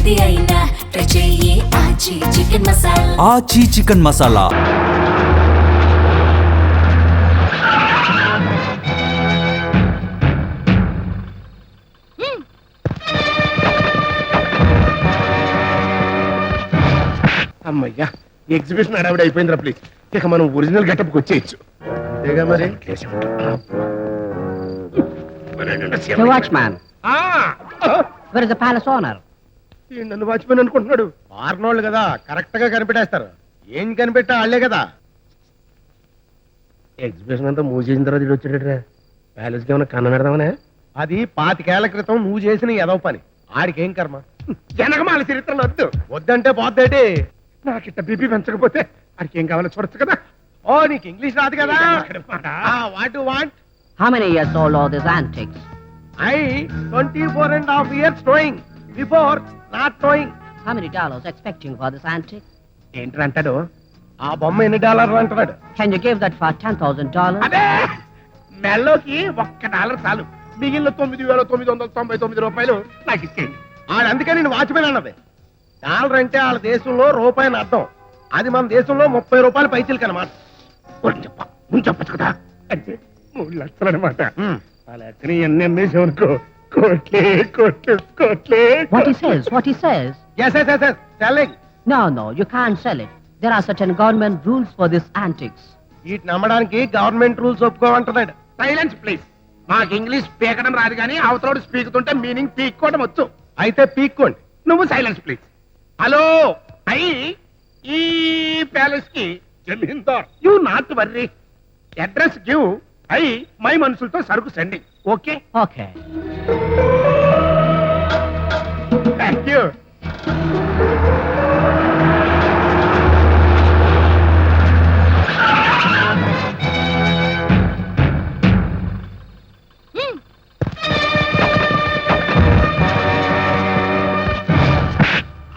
ఏది అయినా ట్రై చెయ్యి ఆచి చికెన్ మసాలా. ఆచి చికెన్ మసాలా. అమ్మయ్యా, ఎగ్జిబిషన్ అడవిడ అయిపోయిందిరా ప్లీజ్. ఇక మనం ఒరిజినల్ గెటప్కి వచ్చేయచ్చు. అంతేగా మరి. The watchman. Where is the palace owner? నన్ను వాచ్మెన్ అనుకుంటున్నాడు. వారినోళ్ళు కదా, కరెక్ట్ గా కనిపెట్టేస్తారు. ఏం కనిపెట్టా వాళ్ళే కదా. ఎగ్జిబిషన్ అంతా మూవ్ చేసిన తర్వాత వచ్చాడరా. ప్యాలెస్ కి ఏమైనా కన్న పెడదామనే. అది 25 ఏళ్ల క్రితం నువ్వు చేసిన ఏదో పని. ఆడికేం కర్మ. జనగమాల చరిత్రలో వద్దంటే పోద్దేటి. నాకిట్ట బీపీ పెంచకపోతే ఆడికి ఏం కావాలో చూడొచ్చు కదా. ఓ, నీకు ఇంగ్లీష్ రాదు కదా. What you want? How many years old are these antiques? I 24.5 years towing. Before not towing. How many dollars expecting for this antique? ఏంటి అంటాడు? ఆ బొమ్మ ఎన్ని డాలర్లు అంటున్నాడు? Can you give that for $10,000? అదే మెల్లోకి $1 చాలు. మిగిలిన 9,999 రూపాయలు నాకు ఇచ్చేయండి. అందుకని నేను వాచ్మెన్ అన్నది. డాలర్ అంటే వాళ్ళ దేశంలో రూపాయని అర్థం. అది మన దేశంలో 30 రూపాయలు పైసలు కనమాట. నువ్వు చెప్పచ్చు కదా. అంటే 3 లక్షలు అనమాట. ఆ లెక్కని ఎన్ని అమ్మేసామనుకో, కోట్లే కోట్లు కోట్లే. What he says? Yes, selling. No, you can't sell it. There are certain government rules for these antiques. వీటిని నమ్మడానికి గవర్నమెంట్ రూల్స్ ఒప్పుకోమంటున్నాడు. Silence please. నాకు ఇంగ్లీష్ పీకడం రాదు కానీ అవతలోడు స్పీకుతుంటే మీనింగ్ పీక్కోవడం వచ్చు. అయితే పీక్కోండి. నువ్వు సైలెన్స్ ప్లీజ్. హలో, ఈ ప్యాలెస్ కి జమీందార్. You not worry. Address give. My మనుషులతో సరుకు sending. Okay. Okay. Thank you.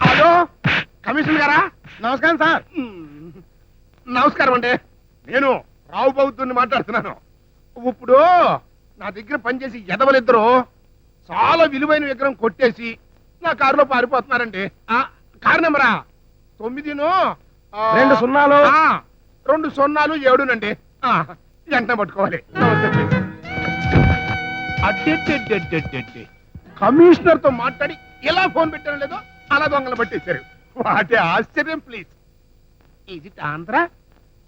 Hello, commissioner గారా? నమస్కారం సార్. నమస్కారం అండి. నేను రావు బౌద్ధుని మాట్లాడుతున్నాను. ఇప్పుడు నా దగ్గర పనిచేసి ఎదవలిద్దరు చాలా విలువైన విగ్రహం కొట్టేసి నా కారులో పారిపోతున్నారండి. కారు నెంబరా 9 2 0 7నండి. వెంటనే పట్టుకోవాలి. అడ్డెడ్డెడ్డెడ్డెడ్డెడ్డె కమిషనర్ తో మాట్లాడి ఎలా ఫోన్ పెట్టడం లేదో అలా దొంగలు పట్టేశారు. వాటి ఆశ్చర్యం please. Is it Andhra?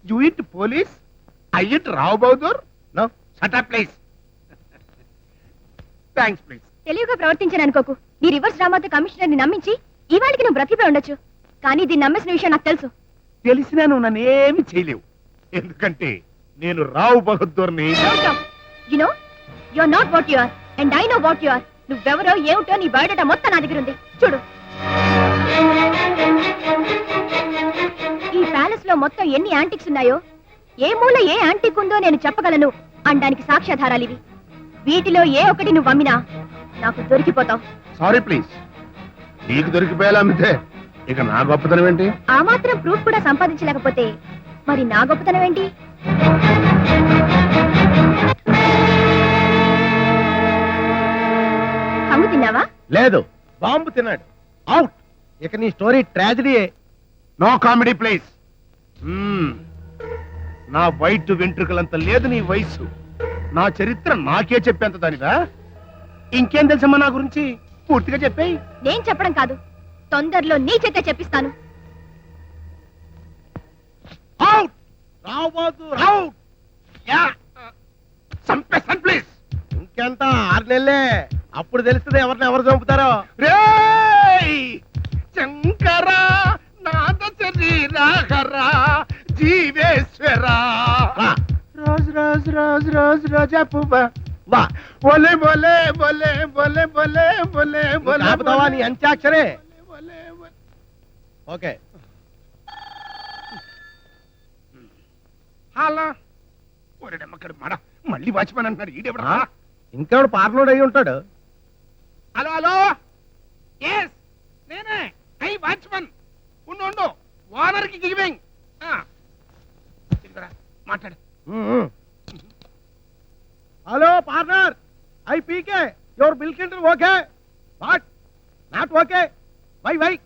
You it police? I it Rao Bahadur? No, shut up please. Thanks please. తెలివిగా ప్రవర్తించాను అనుకోకు. నీ రివర్స్ డ్రామాతో కమిషనర్ ని నమ్మించి ఇవాళకి నువ్వు బ్రతికిపోయి ఉండొచ్చు. కానీ దీన్ని నమ్మేసిన విషయం నాకు తెలుసు. తెలిసినా నువ్వు నన్ను ఏమి చేయలేవు. ఎందుకంటే నేను రావు బహదూర్ని. You know you are not what you are and I know what you are. నువ్వెవరో ఏమిటో నీ బయోడేటా మొత్తం నా దగ్గర ఉంది. చూడు, ఈ ప్యాలెస్ లో మొత్తం ఎన్ని యాంటిక్స్ ఉన్నాయో, ఏ మూల ఏ యాంటిక్ ఉందో నేను చెప్పగలను అనడానికి సాక్ష్యాధారాలు ఇవి. వీటిలో ఏ ఒక్కటి నువ్వు అమ్మినా నాకు దొరికిపోతావు. Sorry please. నీకు దొరికిపోయేలా అమ్మితే ఇక నా గొప్పతనం ఏంటి? ఆ మాత్రం ప్రూఫ్ కూడా సంపాదించలేకపోతే మరి నా గొప్పతనం ఏంటి? కమ్ము తిన్నావా? లేదు, బాంబు తిన్నాడు. అవుట్. ఇక నీ స్టోరీ ట్రాజడీయే. No comedy please. నా వైట్ వెంట్రుకలంత లేదు నీ వయసు. నా చరిత్ర నాకే చెప్పేంత దానిదా? ఇంకేం తెలుసమ్మా నా గురించి? పూర్తిగా చెప్పేయి. నేను చెప్పడం కాదు, తొందరలో నీ చేతే చెప్పిస్తాను. చంపేస్తాను ప్లీజ్. ఇంకెంత 6 నెలలే. అప్పుడు తెలుస్తుంది ఎవరిని ఎవరు చంపుతారో. శంకరా నాద శరీరాహరా జీవేశ్వరా రోజ్ రోజ్ రోజ్ రోజ్ రోజా పువ్వా బోలే బోలే బోలే బోలే బోలే బోలే బోలే నీ అంత్యాక్షరే. ఓకే. హలో, ఒరేడమ్మక్కడు మడ మళ్ళీ వాచ్మెన్ అంటున్నాడు. ఈడెవడా? ఇంకెవడు పార్లోడ్ అయి ఉంటాడు. హలో హలో, ఎస్ నేనే. వాచ్మెన్ ఉండు. ఓనర్ కి గివింగ్. మాట్లాడు. Hello partner, I PK your bill kinder okay, what not okay. Why?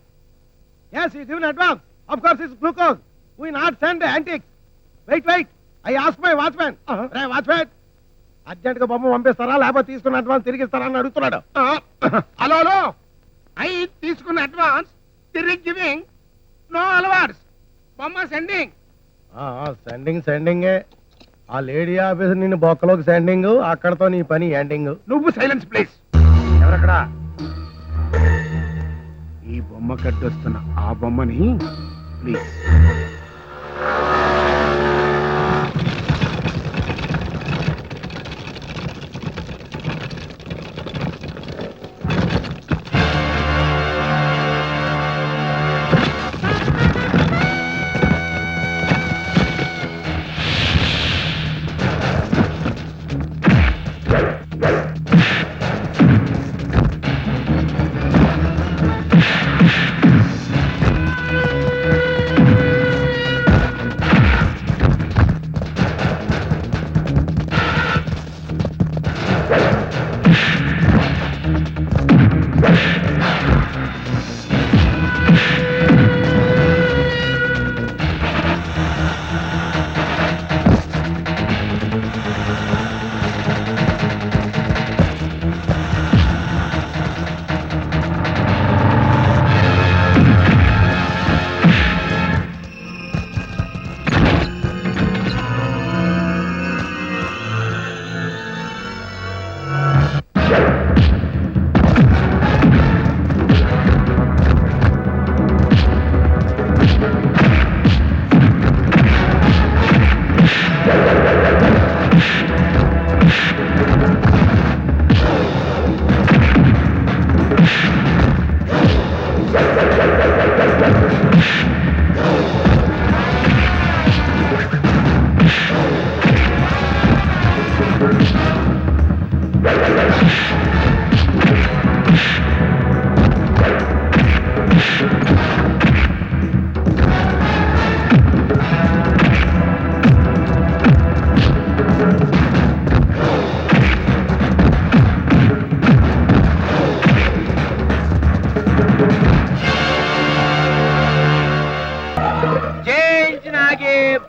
Yes, he's given advance. Of course, it's glucose. We not send antiques. Wait. I asked my watchman. Hey, watchman. Urgent గా బొమ్మ పంపిస్తారా లేకపోతే తీసుకున్న advance తిరిగి ఇస్తారా అని అడుగుతున్నాడు. Hello I తీసుకున్న అడ్వాన్స్ తిరిగి గివింగ్ నో అలవాట్స్ బొమ్మ సెండింగ్ ఆ లేడీ ఆఫీసర్ నిన్ను బొక్కలోకి సెండింగ్ అక్కడతో నీ పని ఎండింగ్. నువ్వు సైలెన్స్ ప్లీజ్. ఎవరక్కడ? ఈ బొమ్మ కట్టొస్తున్న ఆ బొమ్మని ప్లీజ్.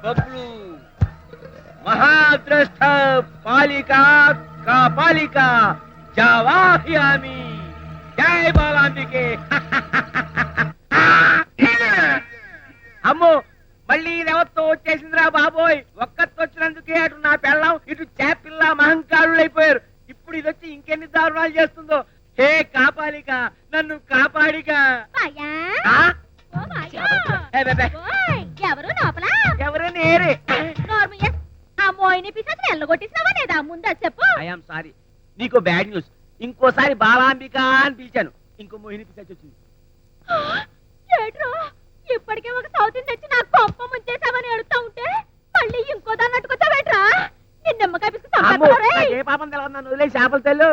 బబ్లు మహాద్రష్ట పాలికా కాపాలికా జవాహ్యామి జై బాలాంబికే. అమ్మో మళ్ళీ ఇదెవరితో వచ్చేసిందిరా బాబోయ్. ఒక్కరితో వచ్చినందుకే అటు నా పెళ్ళం ఇటు చేపిల్ల మహంకారులు అయిపోయారు. ఇప్పుడు ఇది వచ్చి ఇంకెన్ని దారుణాలు చేస్తుందో. హే కాపాలిక నన్ను కాపాడిక. ఎవరు లోపల? ఎవరు నేరే. అమ్మోయిని పిశాచి వెళ్ళగొట్టేసినావా లేదా? ముందు చెప్పు. I'm sorry. నీకు బ్యాడ్ న్యూస్. ఇంకోసారి బాలాంబిక అని పిలిచాను, ఇంకో మోహిని పిశాచి వచ్చింది. ఏట్రో ఇప్పటికే ఒక సౌతిని తెచ్చి నాకు పంప ముంచేసామని అడుగుతా ఉంటే మళ్ళీ ఇంకో దాన్ని అట్టుకొచ్చావేట్రా? నిమ్మకాయ పిసుకు ఏ పాపం తెలవదు, నన్ను వదిలే చేపలు తెలు.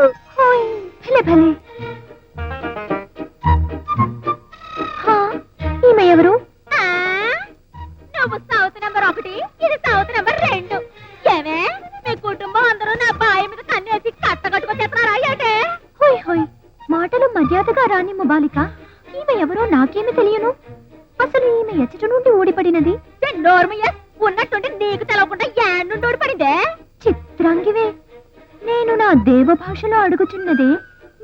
ఈమె ఎవరు? నువ్వు సౌత్ నెంబర్ 1, ఇది సౌత్ నెంబర్ 2. ఏమే మీ కుటుంబం అందరూ నా బాయి మీద కన్నేసి కట్టగట్టుకొచ్చేస్తున్నారా ఏటే? హోయ్ హోయ్ మాటలు మర్యాదగా రాని బాలిక. ఈమె ఎవరో నాకేమి తెలియను. అసలు ఈమె ఎచ్చట నుండి ఊడిపడినది? ఉన్నట్టుండి నీకు తెలవకుండా యాడ్ నుండి ఊడిపడిందే. చిత్రాంగివే, నేను నా దేవ భాషలో అడుగుచున్నదే,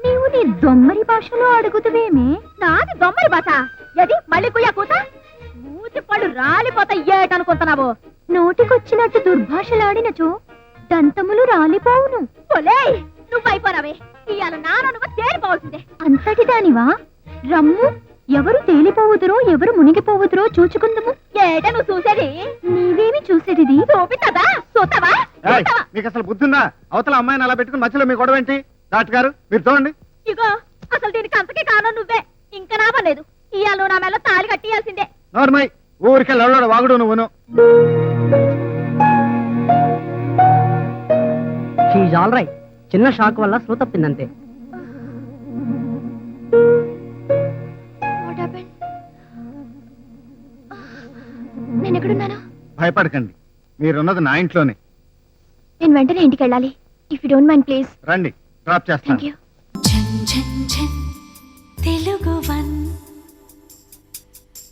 నీవు నీ దొమ్మరి భాషలో అడుగుతువేమే? నాది దొమ్మరి భాష? ఎది మళ్ళీ కుయ్యా కూత? మూతి పళ్ళు రాలిపోతా ఏటనుకుంటున్నావు? నోటికొచ్చినట్టు దుర్భాషలాడినచో దంతములు రాలిపోవును. నువ్వైపోరావే, ఇవాళ నాన్న నువ్వు తేలిపోవాల్సిందే. అంతటి దానివా? రమ్ము, ఎవరు తేలిపోవుదురో ఎవరు మునిగిపోవుదురో చూచుకుందము. ఏట నువ్వు చూసేది? నీవేమి చూసేది? చూపిస్తావా? చూస్తావా? మీకు అసలు బుద్ధిందా? అవతల అమ్మాయిని అలా పెట్టుకుని మధ్యలో మీ గొడవ ఏంటి? డాక్టర్ గారు మీరు చూడండి. ఇగో అసలు దీనికి అంతకే కారణం నువ్వే. ఇంకా నాపలేదు. ఇవాళ నా మెల్ల తాళి కట్టియాల్సిందే. నోర్మై, ఊరికే లవడ వాగుడు నువ్వును. షీఈ్ ఆల్ రైట్. చిన్న షాక్ వల్ల స్పృహ తప్పిందంతే. నేను ఎక్కడున్నాను? భయపడకండి, మీరున్నది నా ఇంట్లోనే. నేను వెంటనే ఇంటికి వెళ్ళాలి. If you don't mind please. రండి, డ్రాప్ చేస్తాను. థాంక్యూ. ఝన్ ఝన్ ఝన్ తెలుగు వన్